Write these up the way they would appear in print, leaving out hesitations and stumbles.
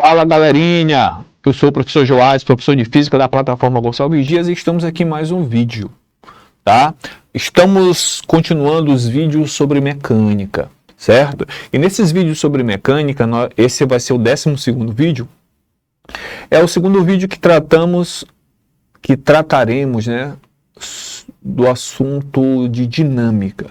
Fala, galerinha! Eu sou o professor Joás, professor de Física da plataforma Gonçalves Dias, e estamos aqui em mais um vídeo, tá? Estamos continuando os vídeos sobre mecânica, certo? E nesses vídeos sobre mecânica, esse vai ser o 12º vídeo. É o segundo vídeo que trataremos, né, do assunto de dinâmica.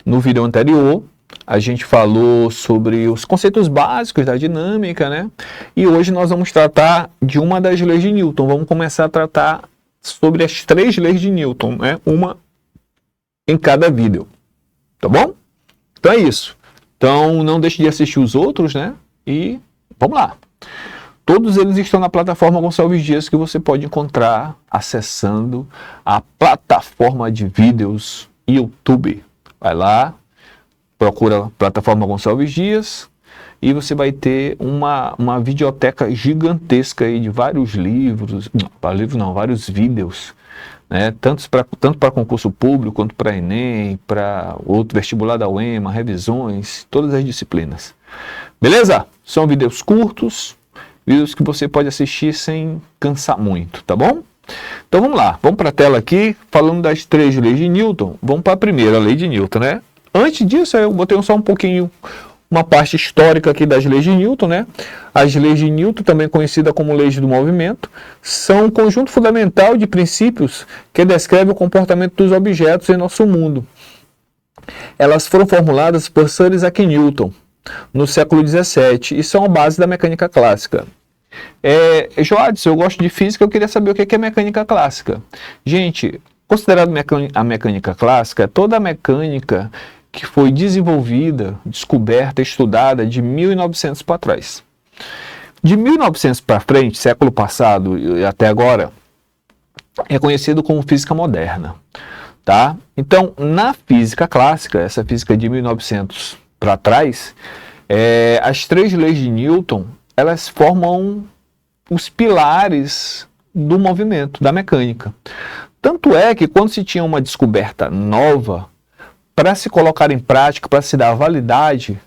No vídeo anterior, a gente falou sobre os conceitos básicos da dinâmica, né? E hoje nós vamos tratar de uma das leis de Newton. Vamos começar a tratar sobre as 3 leis de Newton, né? Uma em cada vídeo, tá bom? Então é isso. Então não deixe de assistir os outros, né? E vamos lá. Todos eles estão na plataforma Gonçalves Dias, que você pode encontrar acessando a plataforma de vídeos YouTube. Vai lá, procura a plataforma Gonçalves Dias e você vai ter uma videoteca gigantesca aí de vários livros, vários vídeos, né? Tanto para concurso público, quanto para Enem, para outro vestibular da UEMA, revisões, todas as disciplinas. Beleza? São vídeos curtos, vídeos que você pode assistir sem cansar muito, tá bom? Então vamos lá, vamos para a tela aqui, falando das 3 leis de Newton. Vamos para a primeira lei de Newton, né? Antes disso, eu botei só uma parte histórica aqui das leis de Newton, né? As leis de Newton, também conhecidas como leis do movimento, são um conjunto fundamental de princípios que descreve o comportamento dos objetos em nosso mundo. Elas foram formuladas por Sir Isaac Newton no século XVII e são a base da mecânica clássica. Joades, eu gosto de física, eu queria saber o que é mecânica clássica. Gente, considerado a mecânica clássica, toda a mecânica que foi desenvolvida, descoberta, estudada de 1900 para trás. De 1900 para frente, século passado e até agora, é conhecido como física moderna, tá? Então, na física clássica, essa física de 1900 para trás, as 3 leis de Newton, elas formam os pilares do movimento, da mecânica. Tanto é que quando se tinha uma descoberta nova, para se colocar em prática, para se dar validade,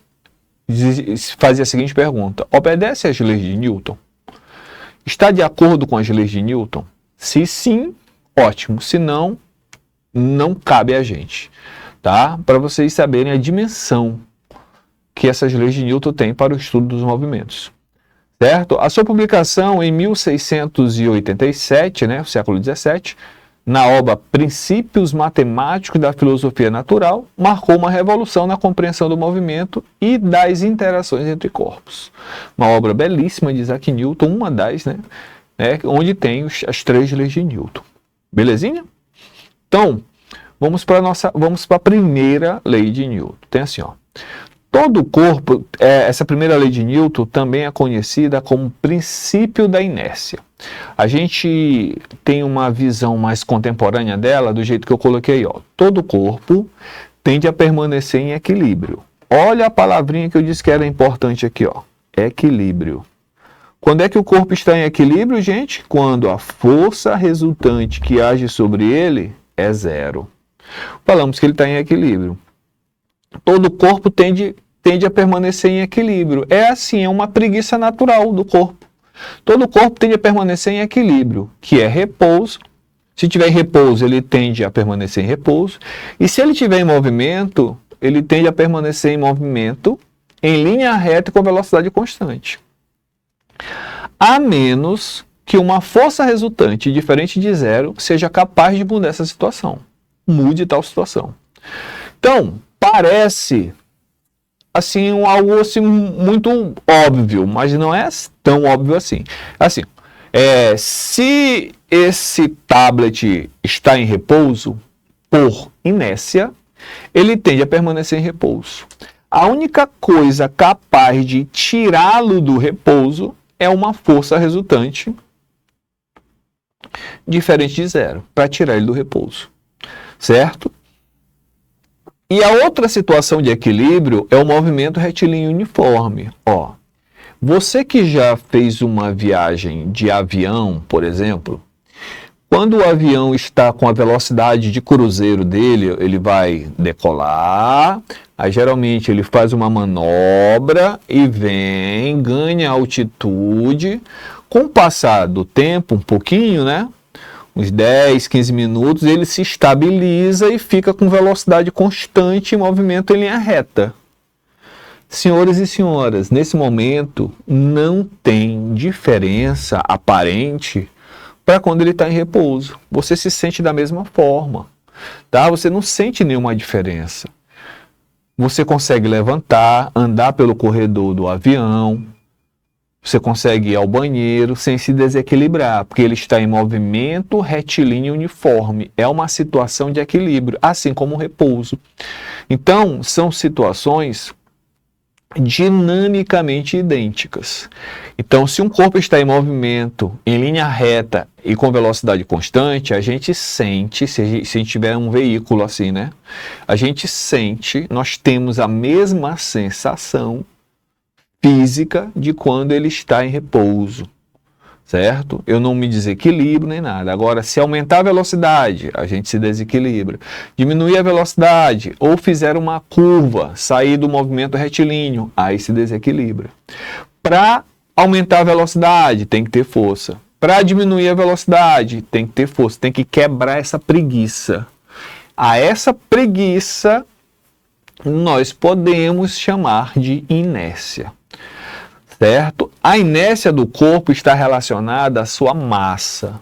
se fazia a seguinte pergunta: obedece às leis de Newton? Está de acordo com as leis de Newton? Se sim, ótimo. Se não, não cabe a gente, tá? Para vocês saberem a dimensão que essas leis de Newton têm para o estudo dos movimentos, certo? A sua publicação em 1687, né, século XVII, na obra Princípios Matemáticos da Filosofia Natural, marcou uma revolução na compreensão do movimento e das interações entre corpos. Uma obra belíssima de Isaac Newton, uma das, né, onde tem as 3 leis de Newton. Belezinha? Então, vamos para a primeira lei de Newton. Tem assim, ó. Todo corpo, essa primeira lei de Newton também é conhecida como princípio da inércia. A gente tem uma visão mais contemporânea dela do jeito que eu coloquei, ó. Todo corpo tende a permanecer em equilíbrio. Olha a palavrinha que eu disse que era importante aqui, ó. Equilíbrio. Quando é que o corpo está em equilíbrio, gente? Quando a força resultante que age sobre ele é 0. Falamos que ele está em equilíbrio. Todo corpo tende a permanecer em equilíbrio. É assim, é uma preguiça natural do corpo. Todo corpo tende a permanecer em equilíbrio, que é repouso. Se tiver em repouso, ele tende a permanecer em repouso. E se ele tiver em movimento, ele tende a permanecer em movimento em linha reta e com velocidade constante. A menos que uma força resultante diferente de 0 seja capaz de mudar essa situação. Mude tal situação. Então, parece assim, algo assim, muito óbvio, mas não é tão óbvio assim. Assim, se esse tablet está em repouso, por inércia, ele tende a permanecer em repouso. A única coisa capaz de tirá-lo do repouso é uma força resultante diferente de 0, para tirar ele do repouso, certo? E a outra situação de equilíbrio é o movimento retilíneo uniforme. Ó, você que já fez uma viagem de avião, por exemplo, Quando o avião está com a velocidade de cruzeiro dele, ele vai decolar, aí geralmente ele faz uma manobra e vem, ganha altitude. Com o passar do tempo, um pouquinho, né? Uns 10, 15 minutos, ele se estabiliza e fica com velocidade constante em movimento em linha reta. Senhores e senhoras, nesse momento não tem diferença aparente para quando ele está em repouso. Você se sente da mesma forma, tá? Você não sente nenhuma diferença. Você consegue levantar, andar pelo corredor do avião, você consegue ir ao banheiro sem se desequilibrar, porque ele está em movimento retilíneo uniforme. É uma situação de equilíbrio, assim como o repouso. Então, são situações dinamicamente idênticas. Então, se um corpo está em movimento, em linha reta e com velocidade constante, a gente sente, se a gente tiver um veículo assim, né? A gente sente, nós temos a mesma sensação física de quando ele está em repouso, certo? Eu não me desequilibro nem nada. Agora, se aumentar a velocidade, a gente se desequilibra. Diminuir a velocidade ou fizer uma curva, sair do movimento retilíneo, aí se desequilibra. Para aumentar a velocidade, tem que ter força. Para diminuir a velocidade, tem que ter força. Tem que quebrar essa preguiça. A essa preguiça, nós podemos chamar de inércia. Certo? A inércia do corpo está relacionada à sua massa.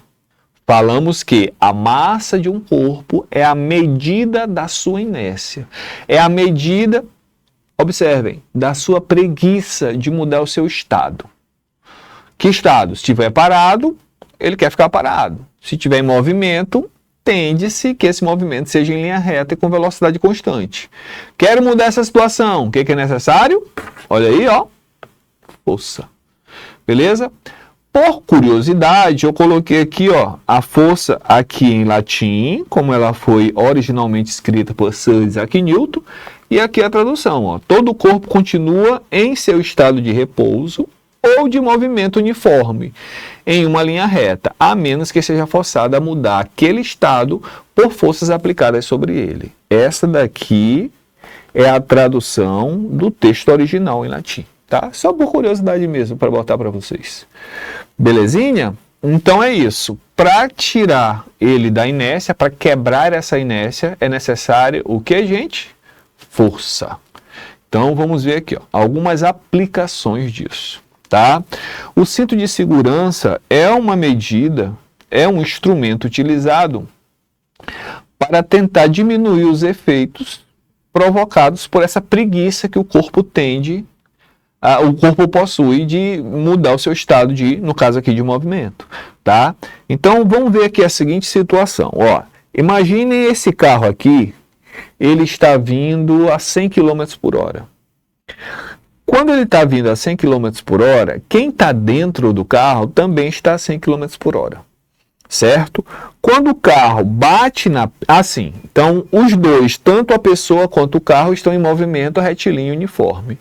Falamos que a massa de um corpo é a medida da sua inércia. É a medida, observem, da sua preguiça de mudar o seu estado. Que estado? Se estiver parado, ele quer ficar parado. Se estiver em movimento, tende-se que esse movimento seja em linha reta e com velocidade constante. Quero mudar essa situação. O que é necessário? Olha aí, ó. Força. Beleza? Por curiosidade, eu coloquei aqui, ó, a força aqui em latim, como ela foi originalmente escrita por Sir Isaac Newton, e aqui a tradução, ó. Todo o corpo continua em seu estado de repouso ou de movimento uniforme, em uma linha reta, a menos que seja forçado a mudar aquele estado por forças aplicadas sobre ele. Essa daqui é a tradução do texto original em latim. Tá? Só por curiosidade mesmo, para botar para vocês. Belezinha? Então é isso. Para tirar ele da inércia, para quebrar essa inércia, é necessário o que, gente? Força. Então vamos ver aqui, ó, algumas aplicações disso. Tá? O cinto de segurança é uma medida, é um instrumento utilizado para tentar diminuir os efeitos provocados por essa preguiça que o corpo possui de mudar o seu estado de, no caso aqui, de movimento, tá? Então, vamos ver aqui a seguinte situação, ó. Imaginem esse carro aqui, ele está vindo a 100 km por hora. Quando ele está vindo a 100 km por hora, quem está dentro do carro também está a 100 km por hora, certo? Quando o carro bate assim, então os dois, tanto a pessoa quanto o carro, estão em movimento retilíneo uniforme.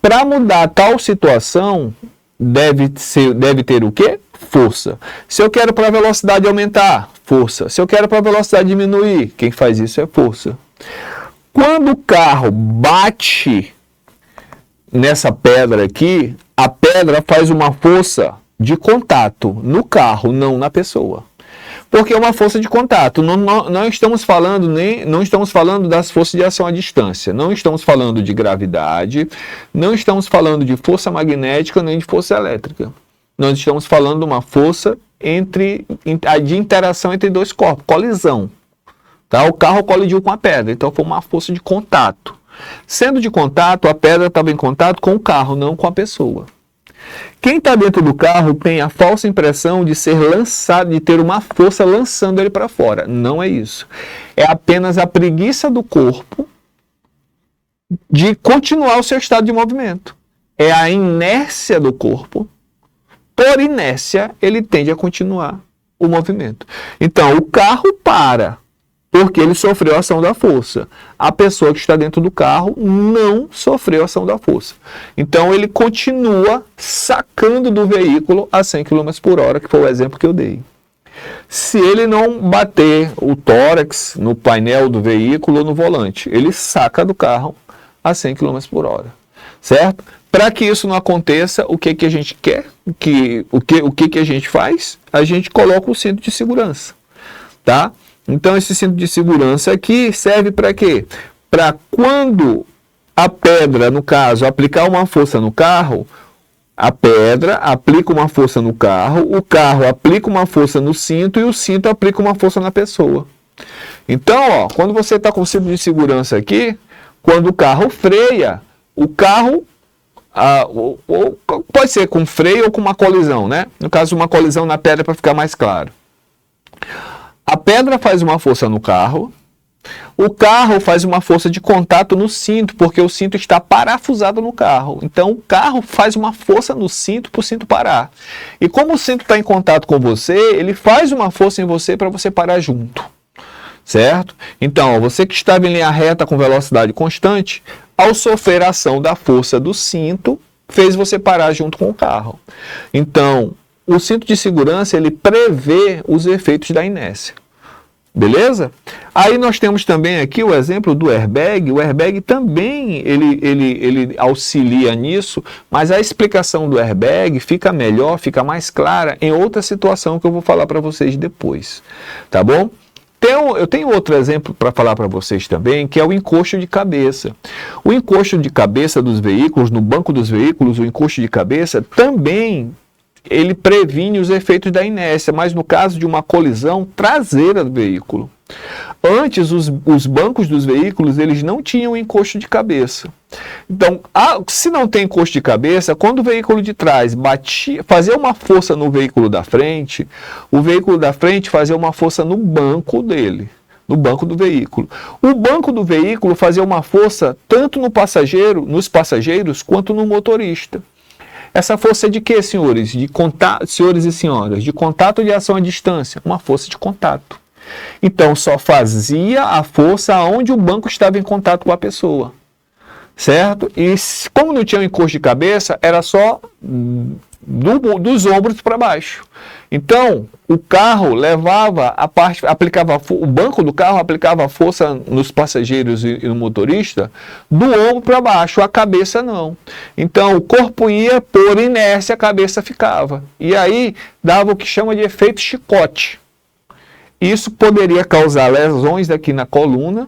Para mudar tal situação, deve ter o quê? Força. Se eu quero para a velocidade aumentar, força. Se eu quero para a velocidade diminuir, quem faz isso é força. Quando o carro bate nessa pedra aqui, a pedra faz uma força de contato no carro, não na pessoa. Porque é uma força de contato. Não estamos falando das forças de ação à distância. Não estamos falando de gravidade. Não estamos falando de força magnética nem de força elétrica. Nós estamos falando de uma força de interação entre dois corpos, colisão. Tá? O carro colidiu com a pedra, então foi uma força de contato. Sendo de contato, a pedra estava em contato com o carro, não com a pessoa. Quem está dentro do carro tem a falsa impressão de ser lançado, de ter uma força lançando ele para fora. Não é isso. É apenas a preguiça do corpo de continuar o seu estado de movimento. É a inércia do corpo. Por inércia, ele tende a continuar o movimento. Então, o carro para, porque ele sofreu a ação da força. A pessoa que está dentro do carro não sofreu a ação da força. Então, ele continua sacando do veículo a 100 km por hora, que foi o exemplo que eu dei. Se ele não bater o tórax no painel do veículo ou no volante, ele saca do carro a 100 km por hora, certo? Para que isso não aconteça, o que a gente quer? O que a gente faz? A gente coloca o cinto de segurança, tá? Então esse cinto de segurança aqui serve para quê? Para quando a pedra, no caso, aplicar uma força no carro, a pedra aplica uma força no carro, o carro aplica uma força no cinto e o cinto aplica uma força na pessoa. Então, ó, quando você está com o cinto de segurança aqui, quando o carro freia, o carro ou pode ser com freio ou com uma colisão, né? No caso, uma colisão na pedra para ficar mais claro. A pedra faz uma força no carro, o carro faz uma força de contato no cinto, porque o cinto está parafusado no carro. Então, o carro faz uma força no cinto para o cinto parar. E como o cinto está em contato com você, ele faz uma força em você para você parar junto. Certo? Então, você que estava em linha reta com velocidade constante, ao sofrer a ação da força do cinto, fez você parar junto com o carro. Então, o cinto de segurança, ele prevê os efeitos da inércia. Beleza? Aí nós temos também aqui o exemplo do airbag. O airbag também ele auxilia nisso, mas a explicação do airbag fica melhor, fica mais clara em outra situação que eu vou falar para vocês depois. Tá bom? Eu tenho outro exemplo para falar para vocês também, que é o encosto de cabeça. O encosto de cabeça dos veículos, no banco dos veículos, o encosto de cabeça também ele previne os efeitos da inércia, mas no caso de uma colisão traseira do veículo. Antes, os bancos dos veículos eles não tinham encosto de cabeça. Então, se não tem encosto de cabeça, quando o veículo de trás fazia uma força no veículo da frente, o veículo da frente fazia uma força no banco dele, no banco do veículo. O banco do veículo fazia uma força tanto nos passageiros quanto no motorista. Essa força é de quê, senhores? Senhores e senhoras, de contato de ação à distância, uma força de contato. Então, só fazia a força onde o banco estava em contato com a pessoa, certo? E como não tinha um encosto de cabeça, era só dos ombros para baixo. Então, o carro o banco do carro aplicava a força nos passageiros e no motorista do ombro para baixo, a cabeça não. Então, o corpo ia, por inércia, a cabeça ficava. E aí, dava o que chama de efeito chicote. Isso poderia causar lesões aqui na coluna,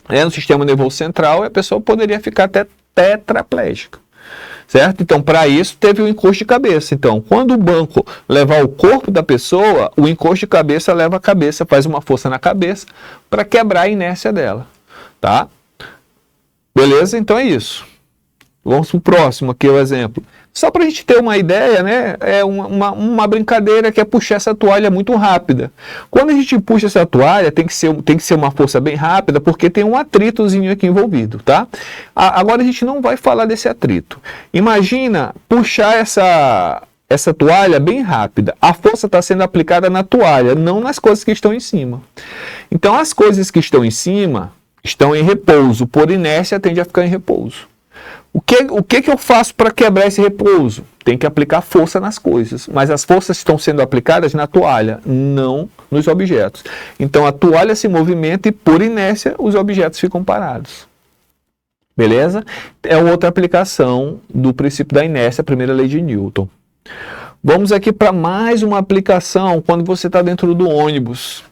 no sistema nervoso central, e a pessoa poderia ficar até tetraplégica. Certo? Então, para isso, teve o encosto de cabeça. Então, quando o banco levar o corpo da pessoa, o encosto de cabeça leva a cabeça, faz uma força na cabeça para quebrar a inércia dela. Tá? Beleza? Então é isso. Vamos para o próximo aqui, o exemplo. Só para a gente ter uma ideia, né? É uma brincadeira que é puxar essa toalha muito rápida. Quando a gente puxa essa toalha, tem que ser uma força bem rápida, porque tem um atritozinho aqui envolvido, tá? Agora a gente não vai falar desse atrito. Imagina puxar essa toalha bem rápida. A força está sendo aplicada na toalha, não nas coisas que estão em cima. Então as coisas que estão em cima estão em repouso, por inércia tende a ficar em repouso. O que eu faço para quebrar esse repouso? Tem que aplicar força nas coisas, mas as forças estão sendo aplicadas na toalha, não nos objetos. Então a toalha se movimenta e por inércia os objetos ficam parados. Beleza? É outra aplicação do princípio da inércia, a primeira lei de Newton. Vamos aqui para mais uma aplicação quando você está dentro do ônibus.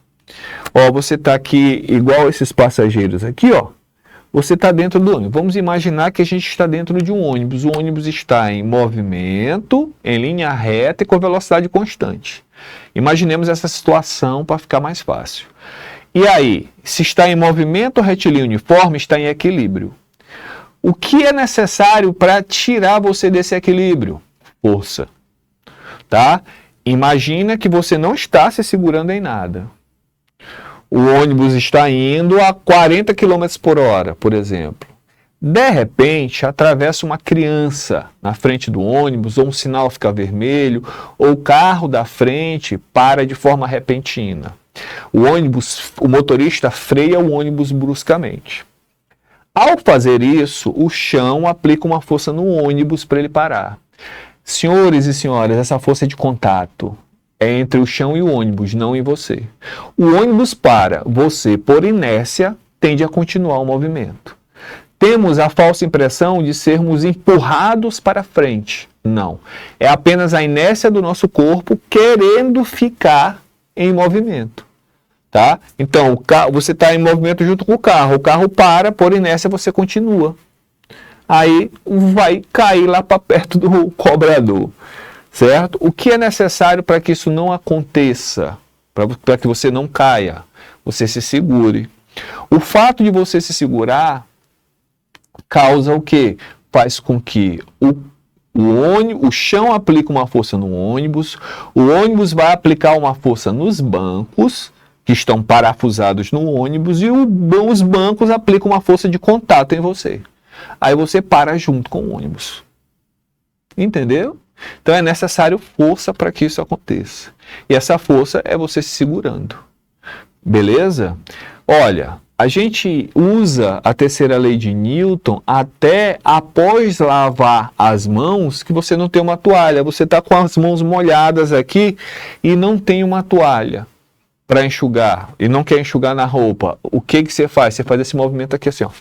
Ó, você está aqui igual esses passageiros aqui, ó. Você está dentro do ônibus. Vamos imaginar que a gente está dentro de um ônibus. O ônibus está em movimento, em linha reta e com velocidade constante. Imaginemos essa situação para ficar mais fácil. E aí, se está em movimento retilíneo uniforme, está em equilíbrio. O que é necessário para tirar você desse equilíbrio? Força. Tá? Imagina que você não está se segurando em nada. O ônibus está indo a 40 km por hora, por exemplo. De repente, atravessa uma criança na frente do ônibus, ou um sinal fica vermelho, ou o carro da frente para de forma repentina. O motorista freia o ônibus bruscamente. Ao fazer isso, o chão aplica uma força no ônibus para ele parar. Senhores e senhoras, essa força é de contato. é entre o chão e o ônibus, não em você. O ônibus para, você, por inércia, tende a continuar o movimento. Temos a falsa impressão de sermos empurrados para frente. Não. É apenas a inércia do nosso corpo querendo ficar em movimento. Tá? Então, você está em movimento junto com o carro para, por inércia você continua. Aí vai cair lá para perto do cobrador. Certo? O que é necessário para que isso não aconteça? Para que você não caia? Você se segure. O fato de você se causa o quê? Faz com que o chão aplique uma força no ônibus, o ônibus vai aplicar uma força nos bancos, que estão parafusados no ônibus, e os bancos aplicam uma força de contato em você. Aí você para junto com o ônibus. Entendeu? Então é necessário força para que isso aconteça. E essa força é você se segurando. Beleza? Olha, a gente usa a terceira lei de Newton até após lavar as mãos, que você não tem uma toalha. Você está com as mãos molhadas aqui e não tem uma toalha para enxugar. E não quer enxugar na roupa. O que você faz? Você faz esse movimento aqui assim, ó.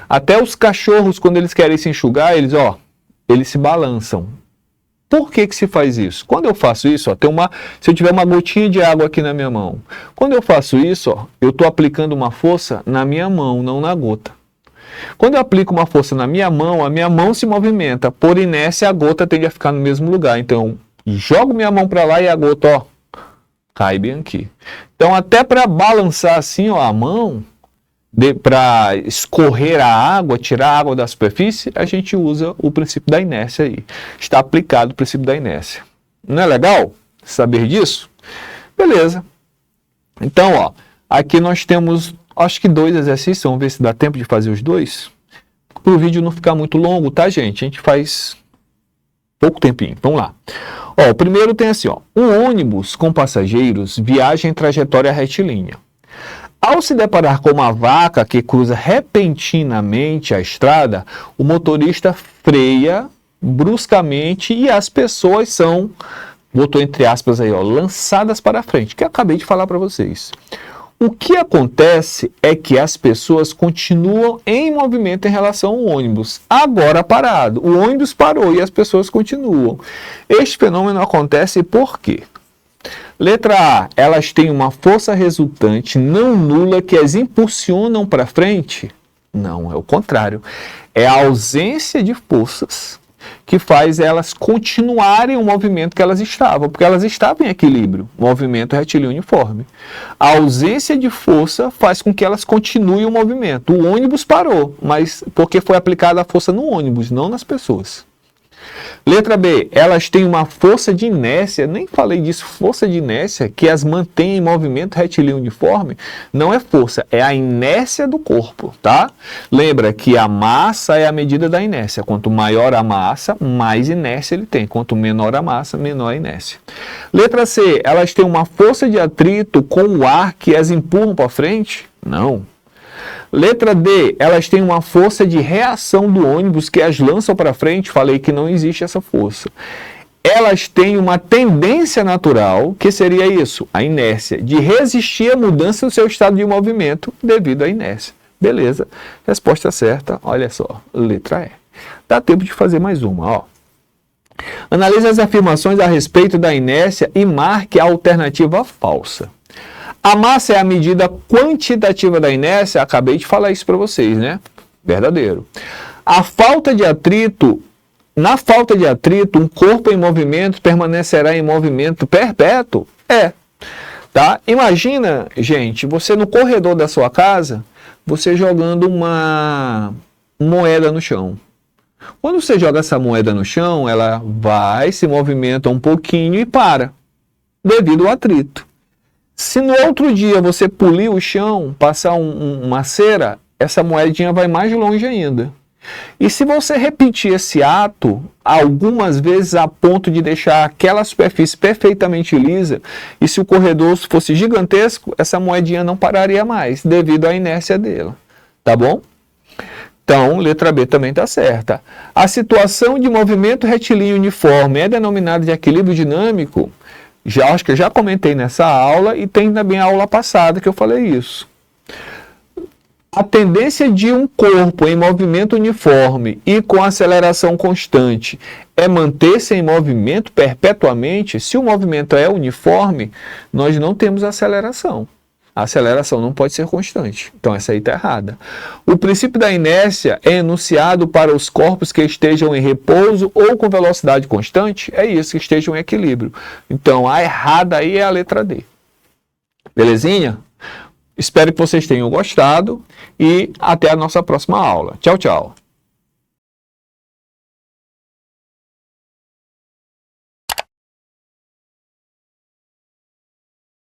Até os cachorros, quando eles querem se enxugar, eles se balançam. Por que se faz isso? Quando eu faço isso, se eu tiver uma gotinha de água aqui na minha mão, quando eu faço isso, eu estou aplicando uma força na minha mão, não na gota. Quando eu aplico uma força na minha mão, a minha mão se movimenta. Por inércia, a gota tende a ficar no mesmo lugar. Então, jogo minha mão para lá e a gota, cai bem aqui. Então, até para balançar assim, a mão, para escorrer a água, tirar a água da superfície, a gente usa o princípio da inércia aí. Está aplicado o princípio da inércia. Não é legal saber disso? Beleza. Então, aqui nós temos, acho que 2 exercícios. Vamos ver se dá tempo de fazer os 2. Para o vídeo não ficar muito longo, tá, gente? A gente faz pouco tempinho. Vamos lá. O primeiro tem assim, um ônibus com passageiros viaja em trajetória retilínea. Ao se deparar com uma vaca que cruza repentinamente a estrada, o motorista freia bruscamente e as pessoas são, botou entre aspas aí, lançadas para frente, que eu acabei de falar para vocês. O que acontece é que as pessoas continuam em movimento em relação ao ônibus, agora parado. O ônibus parou e as pessoas continuam. Este fenômeno acontece por quê? Letra A, elas têm uma força resultante não nula que as impulsionam para frente? Não, é o contrário. É a ausência de forças que faz elas continuarem o movimento que elas estavam, porque elas estavam em equilíbrio, movimento retilíneo uniforme. A ausência de força faz com que elas continuem o movimento. O ônibus parou, mas porque foi aplicada a força no ônibus, não nas pessoas. Letra B, elas têm uma força de inércia, nem falei disso, força de inércia que as mantém em movimento retilíneo uniforme, não é força, é a inércia do corpo, tá? Lembra que a massa é a medida da inércia, quanto maior a massa, mais inércia ele tem, quanto menor a massa, menor a inércia. Letra C, elas têm uma força de atrito com o ar que as empurram para frente? Não. Letra D, elas têm uma força de reação do ônibus que as lançam para frente. Falei que não existe essa força. Elas têm uma tendência natural, que seria isso, a inércia, de resistir à mudança do seu estado de movimento devido à inércia. Beleza, resposta certa, olha só, letra E. Dá tempo de fazer mais uma, Analise as afirmações a respeito da inércia e marque a alternativa falsa. A massa é a medida quantitativa da inércia, acabei de falar isso para vocês, né? Verdadeiro. Na falta de atrito, um corpo em movimento permanecerá em movimento perpétuo? Tá? Imagina, gente, você no corredor da sua casa, você jogando uma moeda no chão. Quando você joga essa moeda no chão, ela vai, se movimenta um pouquinho e para, devido ao atrito. Se no outro dia você polir o chão, passar uma cera, essa moedinha vai mais longe ainda. E se você repetir esse ato algumas vezes a ponto de deixar aquela superfície perfeitamente lisa, e se o corredor fosse gigantesco, essa moedinha não pararia mais, devido à inércia dela. Tá bom? Então, letra B também está certa. A situação de movimento retilíneo uniforme é denominada de equilíbrio dinâmico? Acho que eu já comentei nessa aula e tem também a aula passada que eu falei isso. A tendência de um corpo em movimento uniforme e com aceleração constante é manter-se em movimento perpetuamente. Se o movimento é uniforme, nós não temos aceleração. A aceleração não pode ser constante. Então, essa aí está errada. O princípio da inércia é enunciado para os corpos que estejam em repouso ou com velocidade constante? É isso, que estejam em equilíbrio. Então, a errada aí é a letra D. Belezinha? Espero que vocês tenham gostado e até a nossa próxima aula. Tchau, tchau.